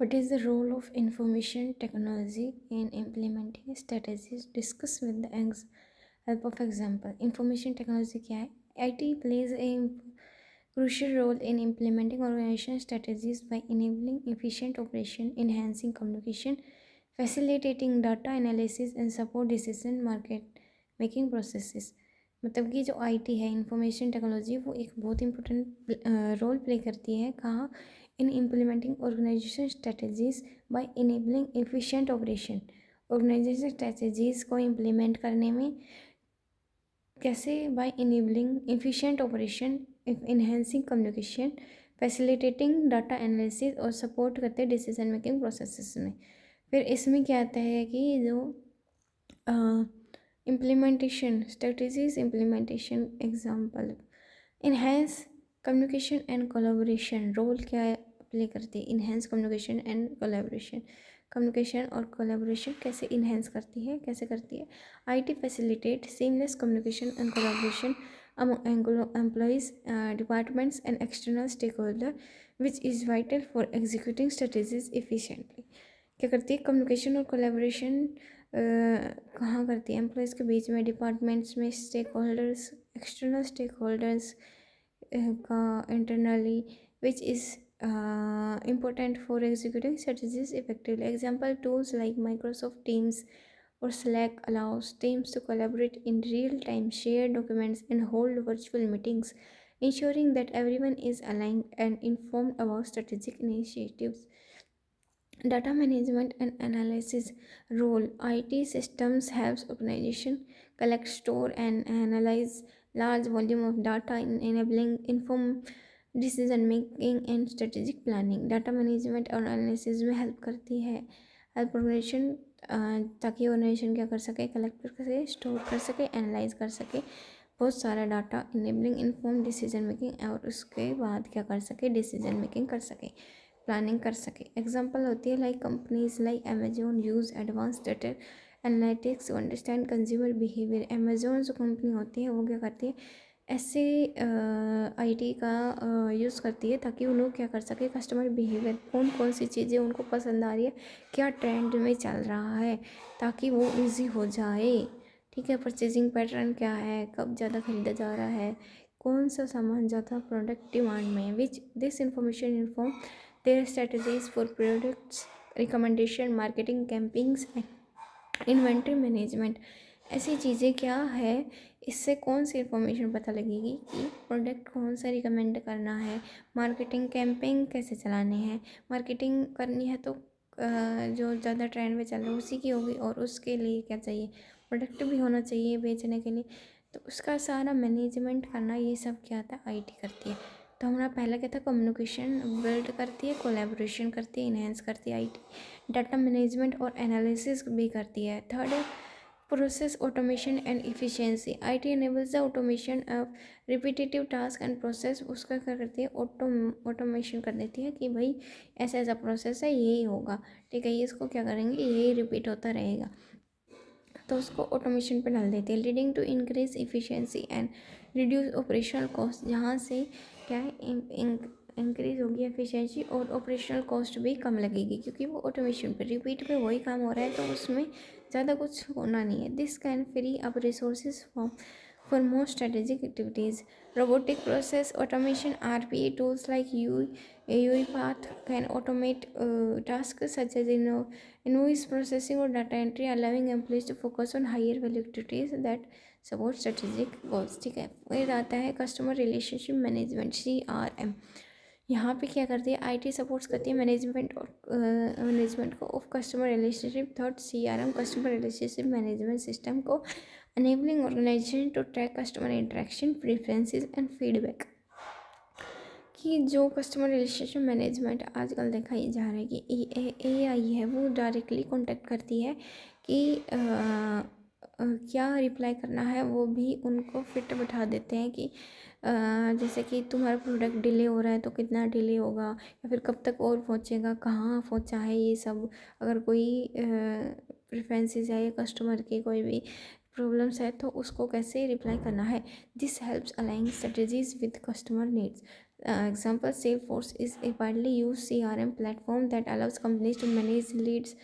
What is the role of information technology in implementing strategies? Discuss with the help of example. Information technology क्या है? IT plays a crucial role in implementing organizational strategies by enabling efficient operation, enhancing communication, facilitating data analysis and support decision market making processes. मतलब कि जो IT है, information technology, वो एक बहुत important role play करती है कहाँ, in implementing organization strategies by enabling efficient operation. Organization strategies को इम्प्लीमेंट करने में कैसे, by enabling efficient operation, enhancing communication, facilitating data analysis और सपोर्ट करते हैं डिसीजन मेकिंग प्रोसेसेस में। फिर इसमें क्या आता है कि जो implementation strategies, implementation example, enhance communication and collaboration. Role क्या प्ले करती है? Enhance communication and collaboration. Communication और कोलैबोरेशन कैसे इन्हेंस करती है, कैसे करती है? IT facilitate seamless communication and collaboration among employees, departments and external stakeholder, which is vital for executing strategies efficiently. क्या करती है? कम्युनिकेशन और कोलैबोरेशन कहाँ करती है? एम्प्लॉयज़ के बीच में, डिपार्टमेंट्स में, stakeholders, external stakeholders का internally, which is important for executing strategies effectively. Example tools like Microsoft Teams or Slack allows teams to collaborate in real time, share documents, and hold virtual meetings, ensuring that everyone is aligned and informed about strategic initiatives. Data management and analysis role. IT systems helps organization collect, store, and analyze large volume of data, in enabling informed decision making and strategic planning. Data management और analysis में help करती है, help organisation, ताकि organisation क्या कर सके, collect कर सके, स्टोर कर सके, एनालाइज कर सके बहुत सारा data, enabling inform decision making, और उसके बाद क्या कर सके, डिसीजन मेकिंग कर सके, प्लानिंग कर सके। एग्जांपल होती है like companies like Amazon use advance data analytics to understand consumer behaviour. Amazon जो कंपनी होती है वो क्या करती है, ऐसे IT का यूज़ करती है ताकि वो लोग क्या कर सके, कस्टमर बिहेवियर, कौन कौन सी चीज़ें उनको पसंद आ रही है, क्या ट्रेंड में चल रहा है, ताकि वो इजी हो जाए। ठीक है, परचेजिंग पैटर्न क्या है, कब ज़्यादा खरीदा जा रहा है, कौन सा सामान ज़्यादा प्रोडक्ट डिमांड में, which this information inform there strategies for products recommendation, marketing campaigns, inventory management. ऐसी चीज़ें क्या है, इससे कौन सी इन्फॉर्मेशन पता लगेगी कि प्रोडक्ट कौन सा रिकमेंड करना है, मार्केटिंग कैंपेन कैसे चलाने हैं, मार्केटिंग करनी है तो जो ज़्यादा ट्रेंड में चल रहा है उसी की होगी, और उसके लिए क्या चाहिए, प्रोडक्ट भी होना चाहिए बेचने के लिए, तो उसका सारा मैनेजमेंट करना, ये सब क्या आता है, IT करती है। तो हमारा पहला क्या था, कम्युनिकेशन बिल्ड करती है, कोलैबोरेशन करती है, इन्हेंस करती है IT। डाटा मैनेजमेंट और एनालिसिस भी करती है। थर्ड है process automation and efficiency. IT enables the automation of repetitive task and process। उसका क्या करती है, ऑटोमेशन कर देती है कि भाई ऐसा ऐसा प्रोसेस है, यही होगा, ठीक है, ये इसको क्या करेंगे, यही रिपीट होता रहेगा, तो उसको ऑटोमेशन पे डाल देते हैं, leading to increase efficiency and reduce operational cost. जहाँ से क्या है, इंक्रीज होगी एफिशिएंसी और ऑपरेशनल कॉस्ट भी कम लगेगी, क्योंकि वो ऑटोमेशन पे रिपीट पे वही काम हो रहा है, तो उसमें ज़्यादा कुछ होना नहीं है। This can free up resources for more strategic activities. Robotic process automation RPA tools like UiPath can automate tasks such as invoice processing or data entry, allowing employees to focus on higher value activities that support strategic goals। ठीक है, फिर आता है customer relationship management, CRM। यहाँ पे क्या करती है, IT सपोर्ट्स करती है मैनेजमेंट को of customer relationship. Third CRM customer relationship management system को enabling organization to track customer interaction, preferences and feedback। कि जो कस्टमर रिलेशनशिप मैनेजमेंट आजकल देखा ही जा रहा है कि AI है, वो डायरेक्टली कांटेक्ट करती है कि क्या रिप्लाई करना है, वो भी उनको फिट बैठा देते हैं कि जैसे कि तुम्हारा प्रोडक्ट डिले हो रहा है तो कितना डिले होगा, या फिर कब तक और पहुंचेगा, कहाँ पहुंचा है, ये सब। अगर कोई प्रेफरेंसेस है या कस्टमर की कोई भी प्रॉब्लम्स है तो उसको कैसे रिप्लाई करना है। This helps aligning strategies with customer needs. Example, Salesforce is a widely used CRM platform that allows companies to manage leads,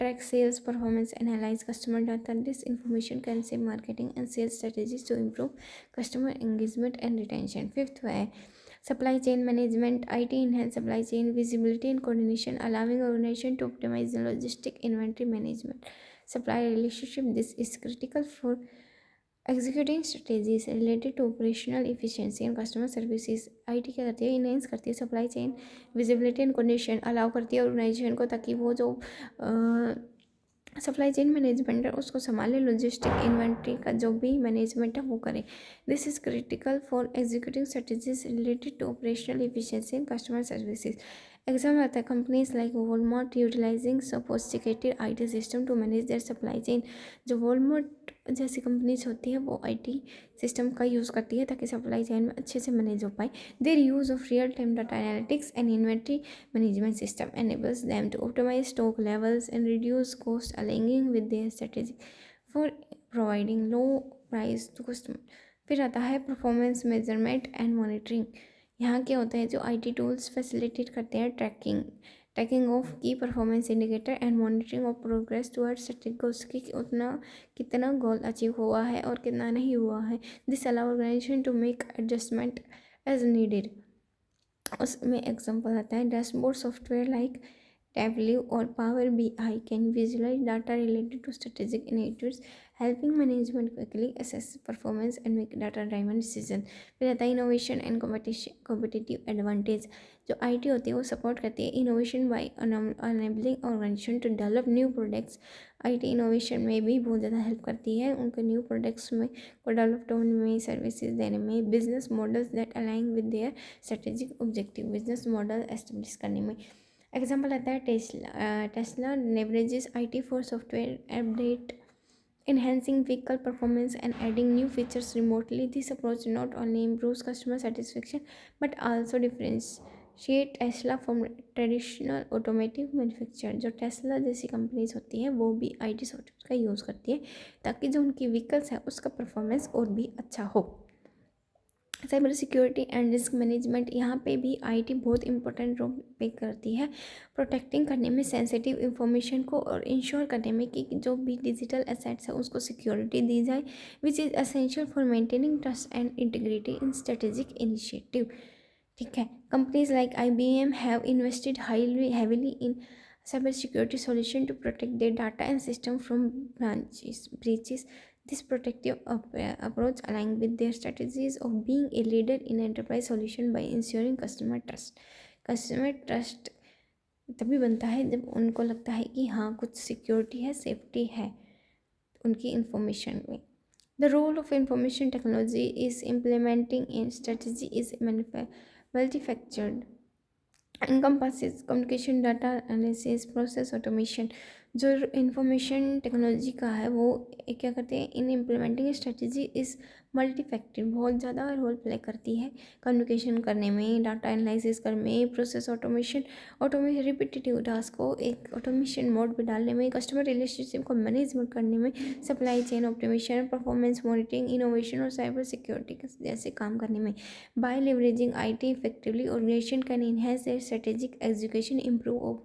track sales performance, analyze customer data. This information can save marketing and sales strategies to improve customer engagement and retention. Fifth way, supply chain management. IT enhance supply chain visibility and coordination, allowing organization to optimize the logistic inventory management, supply relationship. This is critical for executing strategies related to operational efficiency and customer services. IT क्या करती है, enhance करती है supply chain visibility and coordination, allow करती है organisation को ताकि वो जो सप्लाई चेन मैनेजमेंट है उसको संभाले, लॉजिस्टिक इन्वेंट्री का जो भी मैनेजमेंट है वो करे. This is critical for executing strategies related to operational efficiency and customer services. Example आता है companies like Walmart utilizing sophisticated IT system to manage their supply chain. जो वॉलमार्ट जैसी कंपनीज होती है वो IT सिस्टम का यूज़ करती है ताकि सप्लाई चेन में अच्छे से मैनेज हो पाए. There use of real time data analytics and inventory management system enables them to optimize stock levels and reduce cost, aligning with their strategy for providing low price to customer. फिर आता है performance measurement and monitoring. यहाँ क्या होता है, जो IT tools facilitate करते हैं ट्रैकिंग ऑफ की performance indicator and monitoring of progress towards strategic goals की उतना कितना गोल अचीव हुआ है और कितना नहीं हुआ है. This allow organization to make adjustment as needed. उसमें एग्जांपल आता है डैशबोर्ड सॉफ्टवेयर लाइक टैबल्यू और power BI can visualize data related to strategic initiatives, helping management quickly assess performance and make data driven decision. फिर आता है innovation and competitive advantage. जो IT होती है वो सपोर्ट करती है innovation by enabling organization to develop new products. IT innovation में भी बहुत ज़्यादा हेल्प करती है उनके न्यू प्रोडक्ट्स में को डेवलप होने में, सर्विसेज देने में. Business models that align with their strategic objective, business model establish करने में. एग्जाम्पल आता है Tesla leverages IT for software update, enhancing vehicle performance and adding new features remotely. This approach not only improves customer satisfaction but also differentiate Tesla from traditional automotive manufacturer. जो Tesla जैसी companies होती हैं वो भी IT software का use करती है ताकि जो उनकी व्हीकल्स है उसका परफॉर्मेंस और भी अच्छा हो. Cyber security and risk management. यहाँ पे भी IT बहुत इंपॉर्टेंट रोल प्ले करती है प्रोटेक्टिंग करने में सेंसिटिव इंफॉर्मेशन को और इंश्योर करने में कि जो भी डिजिटल एसेट्स है उसको सिक्योरिटी दी जाए, which is essential for maintaining trust and integrity in strategic initiative. ठीक है. Companies like IBM have invested heavily in cyber security solution to protect their data and system from breaches. This protective approach aligns with their strategies of being a leader in enterprise solution by ensuring customer trust. Customer trust तभी बनता है जब उनको लगता है कि हाँ कुछ सिक्योरिटी है, सेफ्टी है उनकी इंफॉर्मेशन में. The role of information technology is implementing in strategy is multifaceted, encompasses communication, data analysis, process automation. जो इंफॉर्मेशन टेक्नोलॉजी का है वो क्या करते हैं, इन इम्प्लीमेंटिंग स्ट्रेटजी इस मल्टीफैक्टर बहुत ज़्यादा रोल प्ले करती है कम्युनिकेशन करने में, डाटा एनालिसिस करने में, प्रोसेस ऑटोमेशन रिपीटेटिव टास्क को एक ऑटोमेशन मोड पे डालने में, कस्टमर रिलेशनशिप को मैनेजमेंट करने में, supply chain optimization, performance monitoring, innovation और साइबर सिक्योरिटी जैसे काम करने में. By leveraging IT effectively, organization can enhance their strategic execution, improve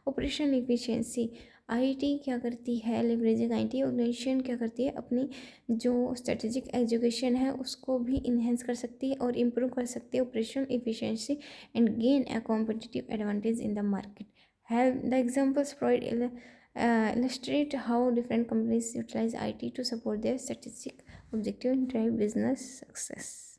operational efficiency. IT क्या करती है, लेवरेजिंग IT ऑर्गेनाइजेशन क्या करती है, अपनी जो स्ट्रेटेजिक एजुकेशन है उसको भी इन्हेंस कर सकती है और इम्प्रूव कर सकती है operational efficiency and gain a competitive advantage in the market. Have the examples provide illustrate how different companies utilize IT to support their strategic objective and drive business success.